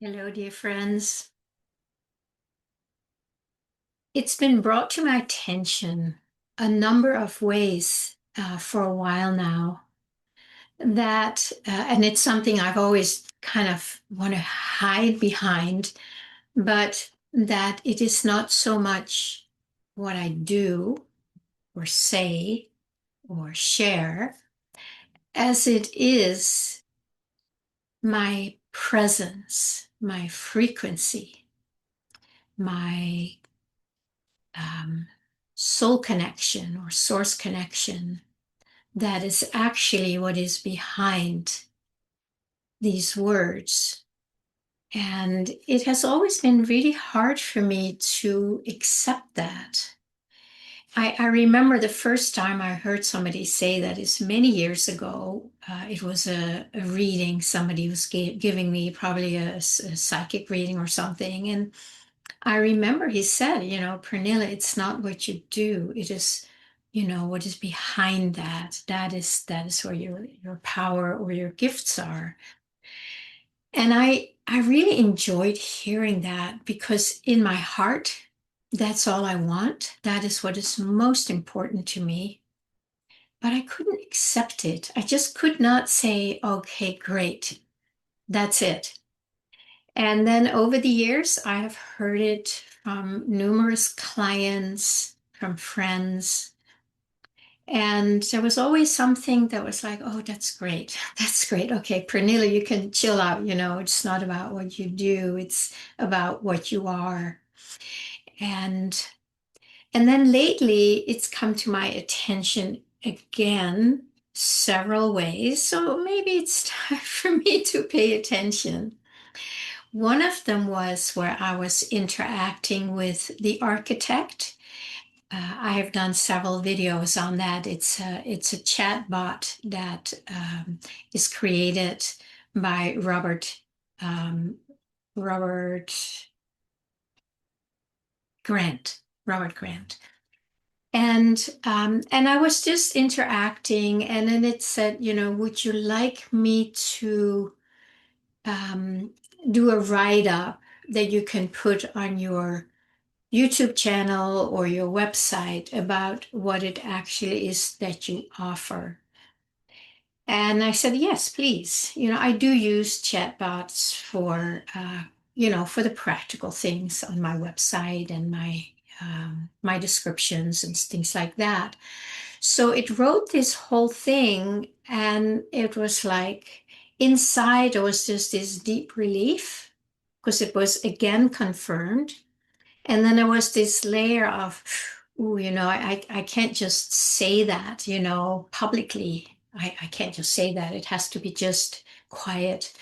Hello, dear friends. It's been brought to my attention a number of ways for a while now and it's something I've always kind of want to hide behind, but that it is not so much what I do or say or share as it is my presence, my frequency, my um, soul connection or source connection that is actually what is behind these words. And it has always been really hard for me to accept that. I remember the first time I heard somebody say that is many years ago. It was a reading. Somebody was giving me probably a psychic reading or something. And I remember he said, Pernilla, it's not what you do. It is, what is behind that. That is where your power or your gifts are. And I really enjoyed hearing that because in my heart, that's all I want. That is what is most important to me. But I couldn't accept it. I just could not say, okay, great. That's it. And then over the years, I have heard it from numerous clients, from friends. And there was always something that was like, oh, that's great. That's great. Okay, Pernilla, you can chill out. It's not about what you do, it's about what you are. And and then lately it's come to my attention again several ways. So maybe it's time for me to pay attention. One of them was where I was interacting with the architect. I have done several videos on that. It's a chat bot that is created by um, Robert Grant. Robert Grant. And I was just interacting, and then it said, would you like me to um, do a write-up that you can put on your YouTube channel or your website about what it actually is that you offer? And I said, yes, please. I do use chatbots for the practical things on my website and my descriptions and things like that. So it wrote this whole thing, and it was like inside there was just this deep relief because it was again confirmed. And then there was this layer of, ooh, I can't just say that, publicly. I can't just say that. It has to be just quiet.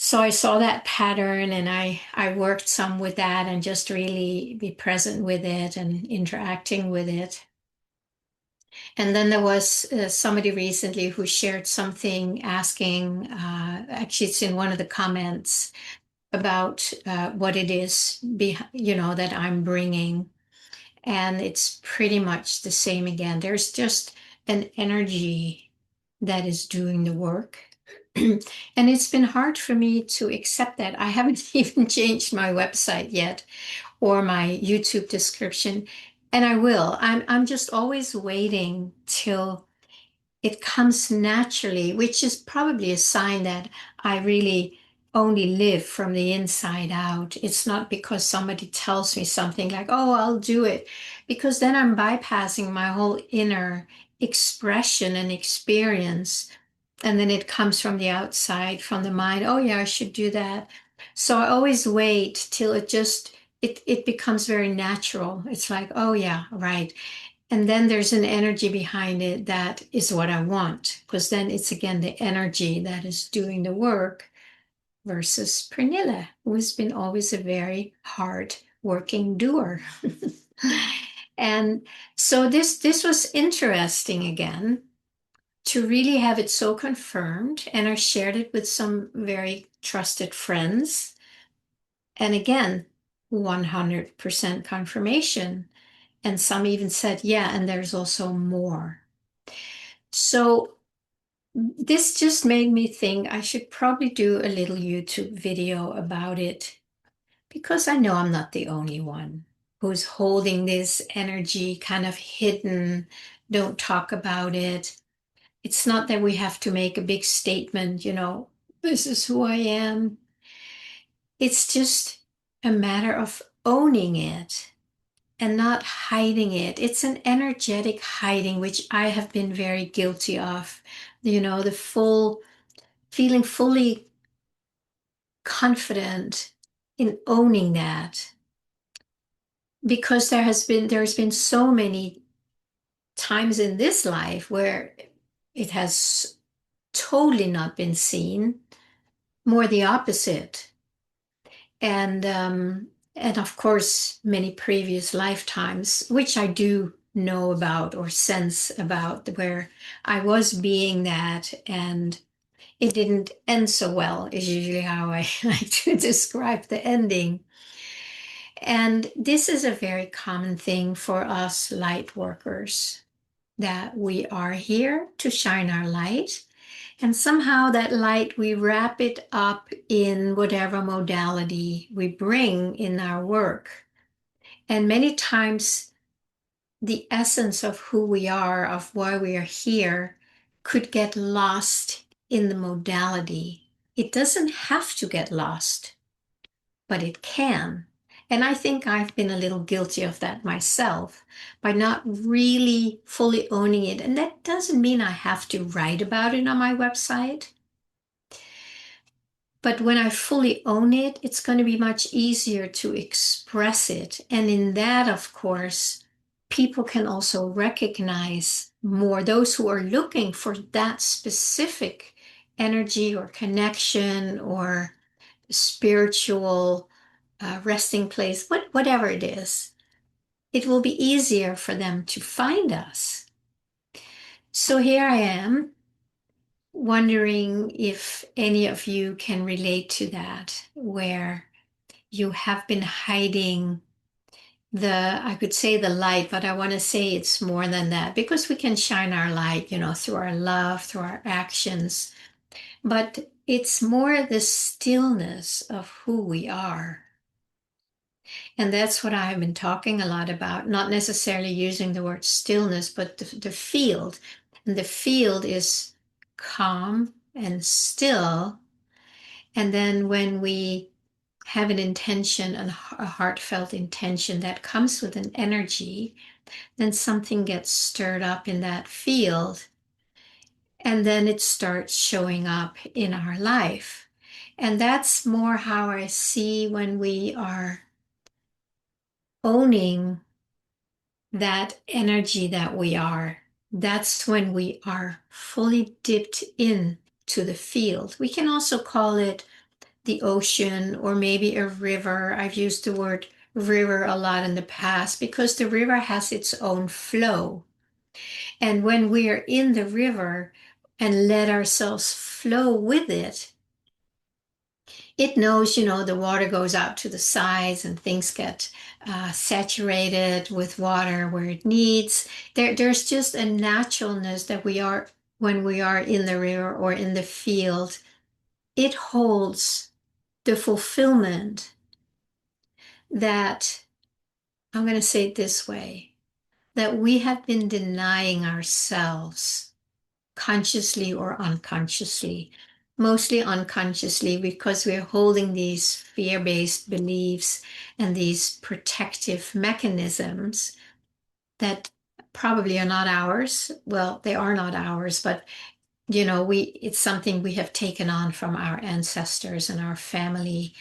So I saw that pattern and I worked some with that and just really be present with it and interacting with it. And then there was somebody recently who shared something asking, actually, it's in one of the comments about what it is, that I'm bringing. And it's pretty much the same again. There's just an energy that is doing the work. And it's been hard for me to accept that. I haven't even changed my website yet or my YouTube description, and I will. I'm just always waiting till it comes naturally, which is probably a sign that I really only live from the inside out. It's not because somebody tells me something like, oh, I'll do it, because then I'm bypassing my whole inner expression and experience. And then it comes from the outside, from the mind. Oh, yeah, I should do that. So I always wait till it becomes very natural. It's like, oh, yeah, right. And then there's an energy behind it that is what I want, because then it's again the energy that is doing the work versus Pernilla, who has been always a very hard working doer. And so this was interesting again to really have it so confirmed. And I shared it with some very trusted friends. And again, 100% confirmation. And some even said, yeah, and there's also more. So This just made me think I should probably do a little YouTube video about it because I know I'm not the only one who's holding this energy kind of hidden, don't talk about it. It's not that we have to make a big statement, this is who I am. It's just a matter of owning it and not hiding it. It's an energetic hiding, which I have been very guilty of. The full feeling fully confident in owning that because there's been so many times in this life where it has totally not been seen, more the opposite. And of course many previous lifetimes, which I do know about or sense about, where I was being that and it didn't end so well, is usually how I like to describe the ending. And this is a very common thing for us light workers, that we are here to shine our light. And somehow that light, we wrap it up in whatever modality we bring in our work. And many times, the essence of who we are, of why we are here, could get lost in the modality. It doesn't have to get lost, but it can. And I think I've been a little guilty of that myself by not really fully owning it. And that doesn't mean I have to write about it on my website. But when I fully own it, it's going to be much easier to express it. And in that, of course, people can also recognize more those who are looking for that specific energy or connection or spiritual resting place, whatever it is. It will be easier for them to find us. So here I am, wondering if any of you can relate to that, where you have been hiding I could say the light, but I want to say it's more than that because we can shine our light, through our love, through our actions. But it's more the stillness of who we are. And that's what I've been talking a lot about, not necessarily using the word stillness, but the field. And the field is calm and still. And then when we have an intention, a heartfelt intention that comes with an energy, then something gets stirred up in that field. And then it starts showing up in our life. And that's more how I see when we are owning that energy that we are. That's when we are fully dipped in to the field. We can also call it the ocean or maybe a river. I've used the word river a lot in the past because the river has its own flow. And when we are in the river and let ourselves flow with it, it knows, the water goes out to the sides and things get saturated with water where it needs. There's just a naturalness that we are when we are in the river or in the field. It holds the fulfillment that, I'm going to say it this way, that we have been denying ourselves consciously or unconsciously, mostly unconsciously, because we're holding these fear-based beliefs and these protective mechanisms that probably are not ours. Well, they are not ours, but it's something we have taken on from our ancestors and our family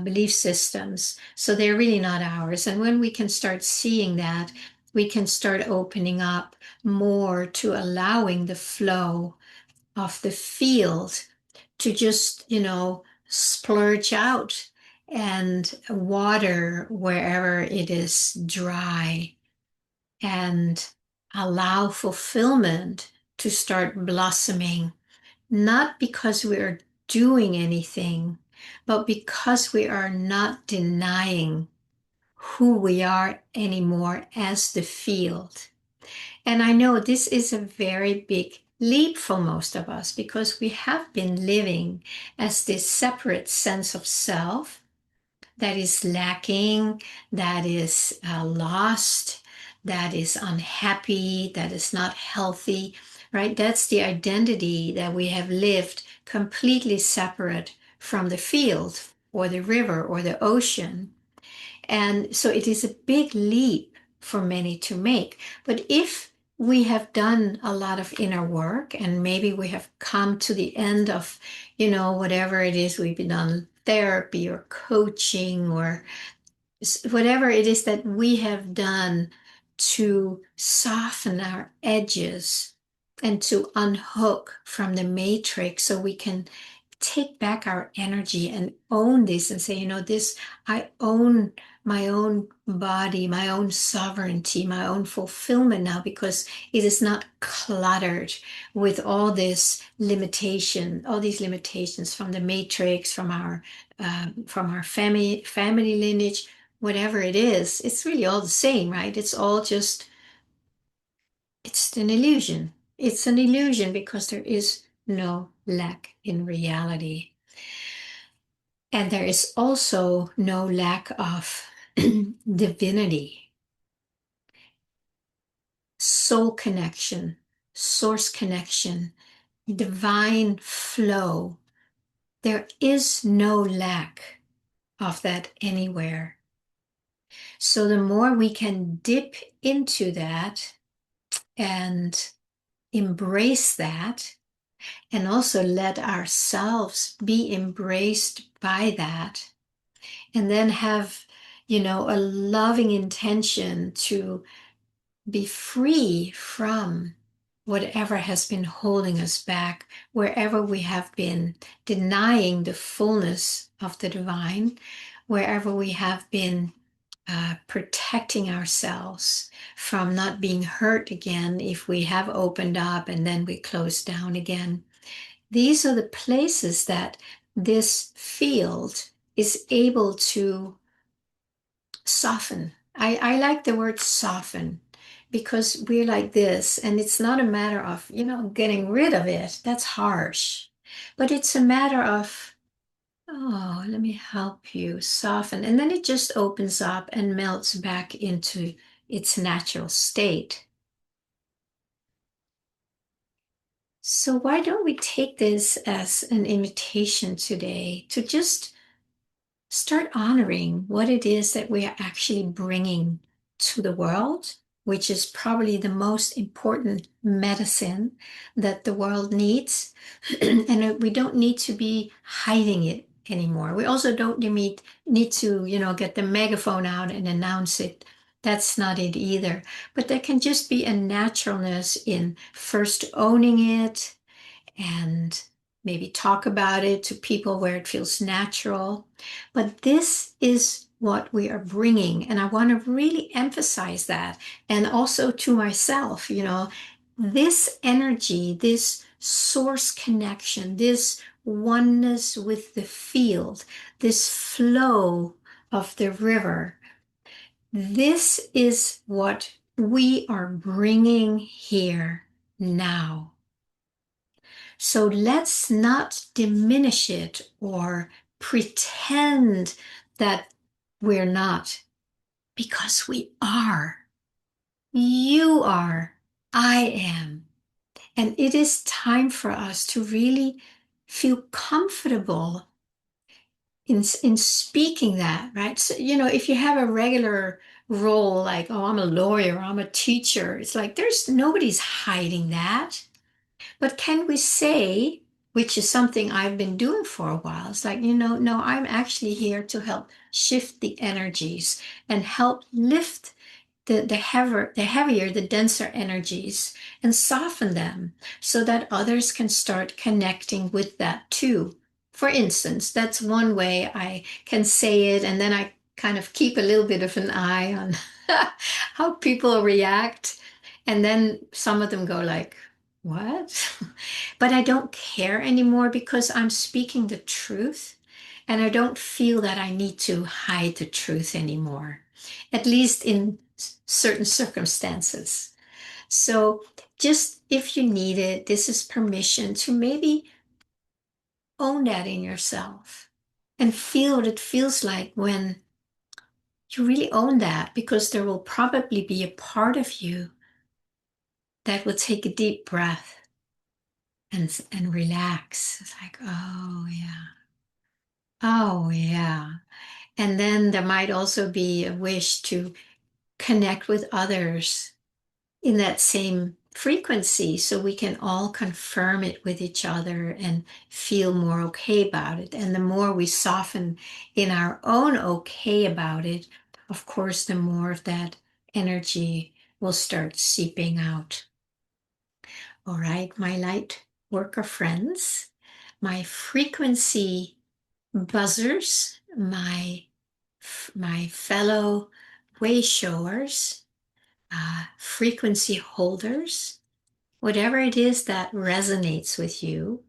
belief systems. So they're really not ours. And when we can start seeing that, we can start opening up more to allowing the flow of the field to just, splurge out and water wherever it is dry and allow fulfillment to start blossoming, not because we are doing anything, but because we are not denying who we are anymore as the field. And I know this is a very big leap for most of us because we have been living as this separate sense of self that is lacking, that is lost, that is unhappy, that is not healthy, right? That's the identity that we have lived completely separate from the field or the river or the ocean. And so it is a big leap for many to make. But if we have done a lot of inner work and maybe we have come to the end of, whatever it is we've done, therapy or coaching or whatever it is that we have done to soften our edges and to unhook from the matrix so we can take back our energy and own this and say, this, I own my own body, my own sovereignty, my own fulfillment now because it is not cluttered with all this limitation, all these limitations from the matrix, from our family lineage, whatever it is. It's really all the same, right? It's all just, it's an illusion. It's an illusion because there is no lack in reality. And there is also no lack of divinity, soul connection, source connection, divine flow. There is no lack of that anywhere. So the more we can dip into that and embrace that, and also let ourselves be embraced by that, and then have, a loving intention to be free from whatever has been holding us back, wherever we have been denying the fullness of the divine, wherever we have been protecting ourselves from not being hurt again if we have opened up and then we close down again. These are the places that this field is able to soften. I like the word soften because we're like this, and it's not a matter of, getting rid of it. That's harsh. But it's a matter of, oh, let me help you soften. And then it just opens up and melts back into its natural state. So why don't we take this as an invitation today to just start honoring what it is that we are actually bringing to the world, which is probably the most important medicine that the world needs. And we don't need to be hiding it anymore. We also don't need to, get the megaphone out and announce it. That's not it either. But there can just be a naturalness in first owning it and maybe talk about it to people where it feels natural. But this is what we are bringing. And I want to really emphasize that. And also to myself, this energy, this source connection, this oneness with the field, this flow of the river, this is what we are bringing here now. So let's not diminish it or pretend that we're not, because we are. You are. I am. And it is time for us to really feel comfortable in speaking that, right? So, if you have a regular role like, oh, I'm a lawyer, I'm a teacher, it's like there's nobody's hiding that. But can we say, which is something I've been doing for a while, it's like, no, I'm actually here to help shift the energies and help lift the heavier, the denser energies and soften them so that others can start connecting with that too. For instance, that's one way I can say it, and then I kind of keep a little bit of an eye on how people react. And then some of them go like, what? But I don't care anymore because I'm speaking the truth and I don't feel that I need to hide the truth anymore, at least in certain circumstances. So just if you need it, this is permission to maybe own that in yourself and feel what it feels like when you really own that, because there will probably be a part of you that will take a deep breath and relax. It's like, oh yeah. Oh yeah. And then there might also be a wish to connect with others in that same frequency so we can all confirm it with each other and feel more okay about it. And the more we soften in our own okay about it, of course, the more of that energy will start seeping out. All right, my light worker friends, my frequency buzzers, my fellow way showers, frequency holders, whatever it is that resonates with you,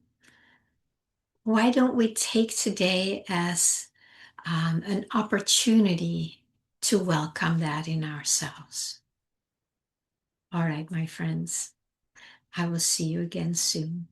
why don't we take today as an opportunity to welcome that in ourselves? All right, my friends, I will see you again soon.